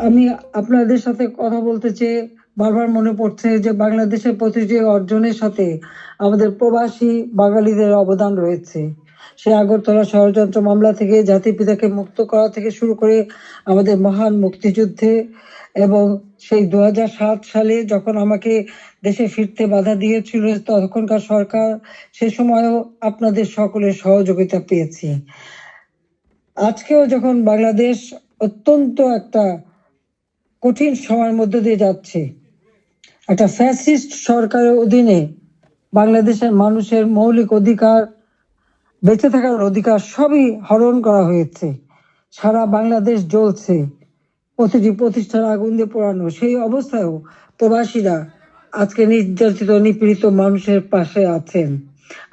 আমি আপনাদের সাথে কথা বলতে চেয়ে বারবার মনে পড়ছে যে বাংলাদেশের প্রতিটি অর্জনের সাথে আমাদের প্রবাসী বাঙালিদের অবদান রয়েছে। সে আগরতলা ষড়যন্ত্র মামলা থেকে জাতির পিতাকে মুক্ত করা থেকে শুরু করে আমাদের মহান মুক্তিযুদ্ধে, এবং সেই 2007 সালে যখন আমাকে দেশে ফিরতে বাধা দিয়েছিল তখনকার সরকার, সে সময়ও আপনাদের সকলের সহযোগিতা পেয়েছি। আজকেও যখন বাংলাদেশ অত্যন্ত একটা কঠিন সময়ের মধ্যে দিয়ে যাচ্ছে, একটা ফ্যাসিস্ট সরকারের অধীনে বাংলাদেশের মানুষের মৌলিক অধিকার, বেঁচে থাকার অধিকার সবই হরণ করা হয়েছে। সারা বাংলাদেশ জ্বলছে, প্রতিটি প্রতিষ্ঠান আগুন দিয়ে পোড়ানো। সেই অবস্থায়ও প্রবাসীরা আজকে নির্যাতিত নিপীড়িত মানুষের পাশে আছেন।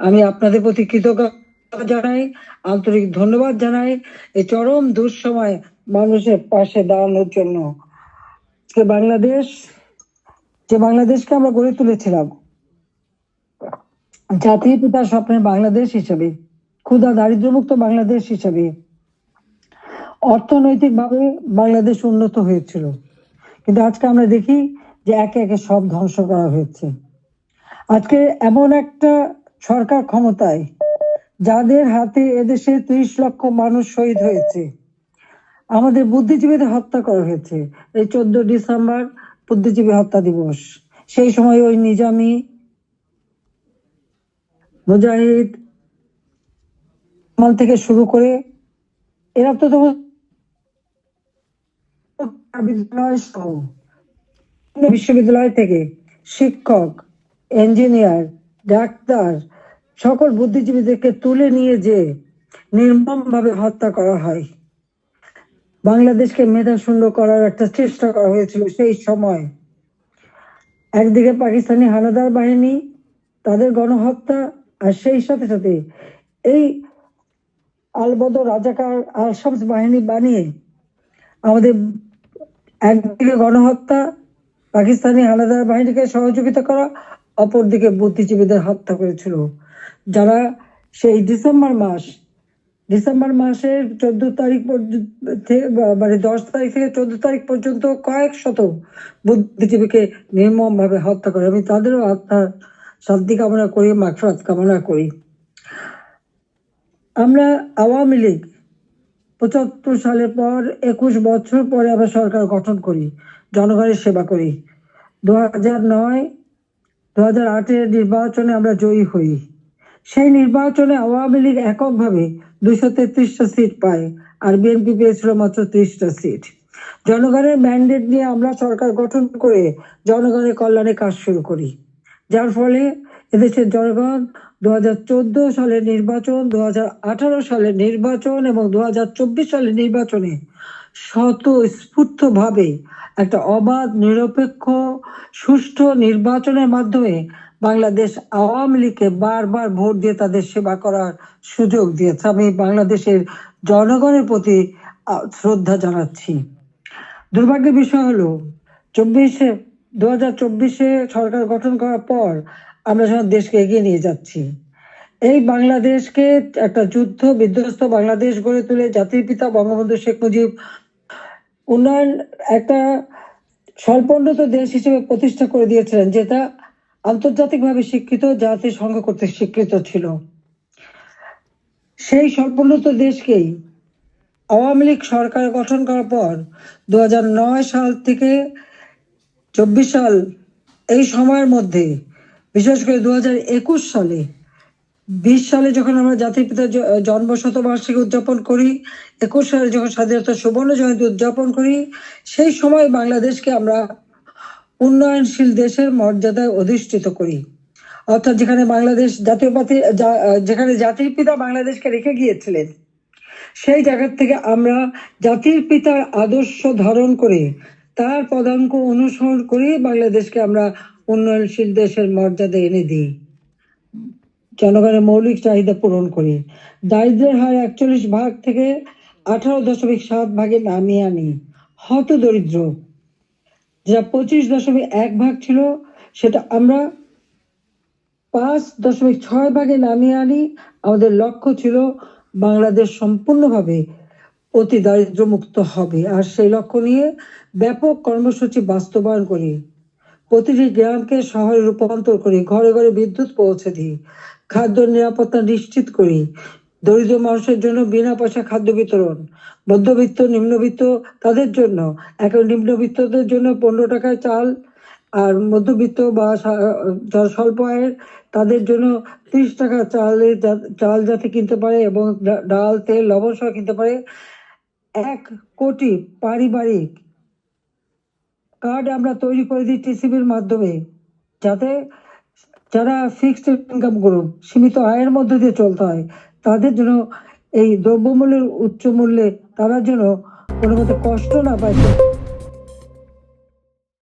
আমি আপনাদের প্রতি কৃতজ্ঞতা জানাই, আন্তরিক ধন্যবাদ জানাই এই চরম দুঃসময় মানুষের পাশে দাঁড়ানোর জন্য। যে বাংলাদেশকে আমরা গড়ে তুলেছিলাম জাতির পিতার স্বপ্নের বাংলাদেশ হিসেবে, ক্ষুধা দারিদ্র্যমুক্ত বাংলাদেশ হিসেবে, অর্থনৈতিকভাবে বাংলাদেশ উন্নত হয়েছিল, কিন্তু আজকে আমরা দেখি যে একে একে সব ধ্বংস করা হয়েছে। আজকে এমন একটা সরকার ক্ষমতায় যাদের হাতে এদেশে 30 লক্ষ মানুষ শহীদ হয়েছে, আমাদের বুদ্ধিজীবীদের হত্যা করা হয়েছে। এই 14 ডিসেম্বর বুদ্ধিজীবী হত্যা দিবস, সেই সময় ওই নিজামী, মুজাহিদ থেকে শুরু করে এরা তো বিশ্ববিদ্যালয় থেকে শিক্ষক, ইঞ্জিনিয়ার, ডাক্তার সকল বুদ্ধিজীবীদেরকে তুলে নিয়ে যে নির্মমভাবে হত্যা করা হয়। বাংলাদেশকে মেধাশূন্য করার একটা চেষ্টা করা হয়েছিল সেই সময়। একদিকে পাকিস্তানি হানাদার বাহিনী, তাদের গণহত্যা, আর সেই সাথে সাথে এই আলবদর রাজাকার আল শামস বাহিনী বানিয়ে আমাদের একদিকে গণহত্যা, পাকিস্তানি হানাদার বাহিনীকে সহযোগিতা করা, অপরদিকে বুদ্ধিজীবীদের হত্যা করেছিল। যারা সেই ডিসেম্বর মাসের 14 তারিখ মানে 10 তারিখ থেকে 14 তারিখ পর্যন্ত কয়েক শত বুদ্ধিজীবীকে নির্মম ভাবে হত্যা করে। আমি তাদেরও আত্মার শান্তি কামনা করি, মাগফিরাত কামনা করি। আমরা আওয়ামী লীগ 75 সালের পর 21 বছর পরে আমরা সরকার গঠন করি, জনগণের সেবা করি। 2008-এর নির্বাচনে আমরা জয়ী হই। সেই নির্বাচনে আওয়ামী লীগ এককভাবে 233টা সিট পায়, আর বিএনপি পেয়েছিল মাত্র 30টা সিট। জনগণের ম্যান্ডেট নিয়ে আমরা সরকার গঠন করে জনগণের কল্যাণে কাজ শুরু করি, যার ফলে এদেশের জনগণ 2014 সালের নির্বাচন, 2018 সালের নির্বাচন এবং 2024 সালের নির্বাচনে স্বতঃস্ফূর্তভাবে একটা অবাধ, নিরপেক্ষ, সুষ্ঠু নির্বাচনের মাধ্যমে বাংলাদেশ আওয়ামী লীগকে বারবার ভোট দিয়ে তাদের সেবা করার সুযোগ দিয়েছে। আমি বাংলাদেশের জনগণের প্রতি শ্রদ্ধা জানাচ্ছি। দুর্ভাগ্যের বিষয় হলো 2024-এ সরকার গঠন করার পর আমরা যখন দেশকে এগিয়ে নিয়ে যাচ্ছি, এই বাংলাদেশকে একটা যুদ্ধ বিধ্বস্ত বাংলাদেশ গড়ে তুলে জাতির পিতা বঙ্গবন্ধু শেখ মুজিব উন্নয়ন একটা স্বল্পোন্নত দেশ হিসেবে প্রতিষ্ঠা করে দিয়েছিলেন, যেটা আন্তর্জাতিকভাবে স্বীকৃত, জাতিসংঘ কর্তৃক স্বীকৃত ছিল। সেই স্বল্পোন্নত দেশকেই আওয়ামী লীগ সরকার গঠন করার পর 2009 সাল থেকে 24 সাল, এই সময়ের মধ্যে, বিশেষ করে 2021 সালে, 20 সালে যখন আমরা জাতির পিতার জন্ম শতবার্ষিকী উদযাপন করি, 21 সালে যখন স্বাধীনতা সুবর্ণ জয়ন্তী উদযাপন করি, সেই সময় বাংলাদেশকে আমরা উন্নয়নশীল দেশের মর্যাদায় অধিষ্ঠিত করি। অর্থাৎ যেখানে বাংলাদেশ যেখানে জাতির পিতা বাংলাদেশকে রেখে গিয়েছিলেন, সেই জায়গা থেকে আমরা জাতির পিতার আদর্শ ধারণ করে তার পদাঙ্ক অনুসরণ করে বাংলাদেশকে আমরা উন্নয়নশীল দেশের মর্যাদা এনে দিই, জনগণের মৌলিক চাহিদা পূরণ করি, দারিদ্রের হার 41 ভাগ থেকে 18.7 ভাগে নামিয়ে আনি, হত দরিদ্র যা 25.1 ভাগ ছিল সেটা আমরা 5.6 ভাগে নামিয়ে আনি। আমাদের লক্ষ্য ছিল বাংলাদেশ সম্পূর্ণভাবে অতি দারিদ্র্যমুক্ত হবে। আর সেই লক্ষ্য নিয়ে ব্যাপক কর্মসূচি বাস্তবায়ন করি। প্রতিটি গ্রামকে শহরে রূপান্তর করি, ঘরে ঘরে বিদ্যুৎ পৌঁছে দিই, খাদ্য নিরাপত্তা নিশ্চিত করি, দরিদ্র মানুষের জন্য বিনা পয়সা খাদ্য বিতরণ, মধ্যবিত্ত নিম্নবিত্ত তাদের জন্য এখন নিম্নবিত্তদের জন্য 15 টাকায় চাল, আর মধ্যবিত্ত বা যারা স্বল্প আয়ের তাদের জন্য 30 টাকা চাল যাতে কিনতে পারে এবং ডাল তেল লবণ সহ কিনতে পারে। 1 কোটি পারিবারিক কার্ড আমরা তৈরি করে দিই টিসিবির মাধ্যমে, যাতে যারা ফিক্সড ইনকাম গ্রুপ সীমিত আয়ের মধ্যে দিয়ে চলতে হয় তাদের জন্য এই দ্রব্যমূল্যের উচ্চ মূল্যে তারা যেন কোনো মতে কষ্ট না পায়।